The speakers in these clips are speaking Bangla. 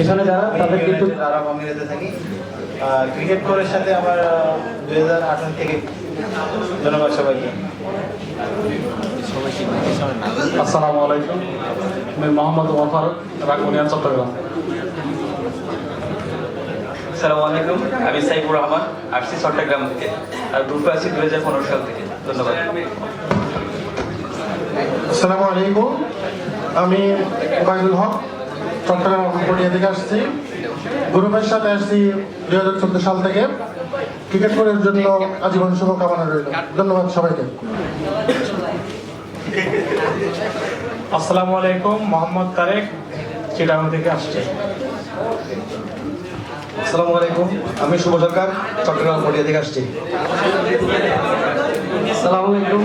এখানে যারা তাদের কিন্তু আরব আমিরাতে থাকি। ক্রিকেট কোরের সাথে আমার 2018 থেকে। ধন্যবাদ সবাইকে। আসসালামু আলাইকুম, আমি মোহাম্মদ ওমর ফারুক, রাকুনিয়ান, চট্টগ্রাম। আসসালামু আলাইকুম, আমি সাইফুর রহমান, আসছি চট্টগ্রাম থেকে, আর গ্রুপে আছি 2015 সাল থেকে। ধন্যবাদ। আসসালামু আলাইকুম, আমি ওবায়দুল হক, চট্টগ্রাম পটিয়া থেকে আসছি। গ্রুপের সাথে আসছি 2014 সাল থেকে। ক্রিকেট করার জন্য আজীবন শুভকামনা রইল। ধন্যবাদ সবাইকে। আসসালামু আলাইকুম, মোহাম্মদ তারেক, চিটাগাং থেকে আসছে। আসসালামু আলাইকুম, আমি শুভ সরকার, চট্টগ্রাম পটিয়া থেকে আসছি। আসসালামু আলাইকুম,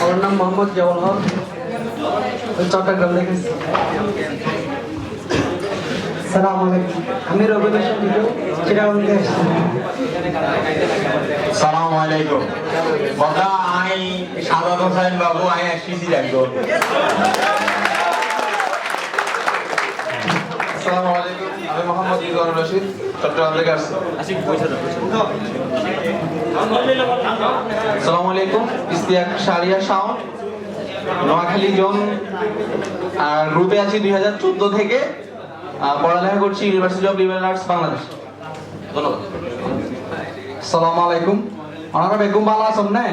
আমার নাম মোহাম্মদ জাওয়াল হক, চট্টগ্রাম থেকে। আসসালামু আলাইকুম, আমি রবিন চিটাগাং থেকে আসছি। সালামু আলাইকুম, বন্ধা I Saadat Hossain Babu, I আসছি দেখো। আসসালামু আলাইকুম, আমি মোহাম্মদ রিজওয়ান রশিদ, চট্টগ্রাম থেকে আসছি। আসসালামু আলাইকুম, ইস্তিয়াক শারিয়া শাওন, নোয়াখালী জোন, আর গ্রুপে আছি 2014 থেকে। পড়ালেখা করছি university of liberal arts, Bangladesh. ধন্যবাদ। আসসালামু আলাইকুম, ওনারা বেগম ভালো আছেন না?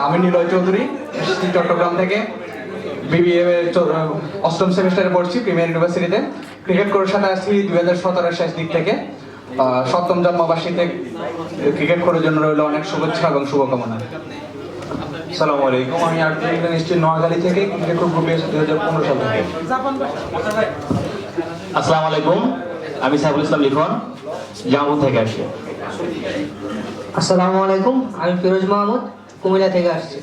আমি নিলয় চৌধুরী, এসেছি চট্টগ্রাম থেকে। বিবিএ 8ম সেমিস্টারে পড়ছি প্রিমিয়ার ইউনিভার্সিটিতে। ক্রিকেট কোরের সাথে আসছি 2017 শেষ দিক থেকে। 7ম জন্মবার্ষিকীতে ক্রিকেট কোরের জন্য রইল অনেক শুভেচ্ছা এবং শুভকামনা। আসসালামু আলাইকুম, আমি আর্টিফিশিয়াল ইনস্টিটিউট নোয়াখালী থেকে ক্রিকেট গ্রুপে এসেছি 2015 সাল থেকে। আসসালামু আলাইকুম, আমি সাইফুল ইসলাম লিখন, জামু থেকে আসছি। আসসালামু আলাইকুম, আমি ফিরোজ মাহমুদ, কুমিল্লা থেকে আসছি।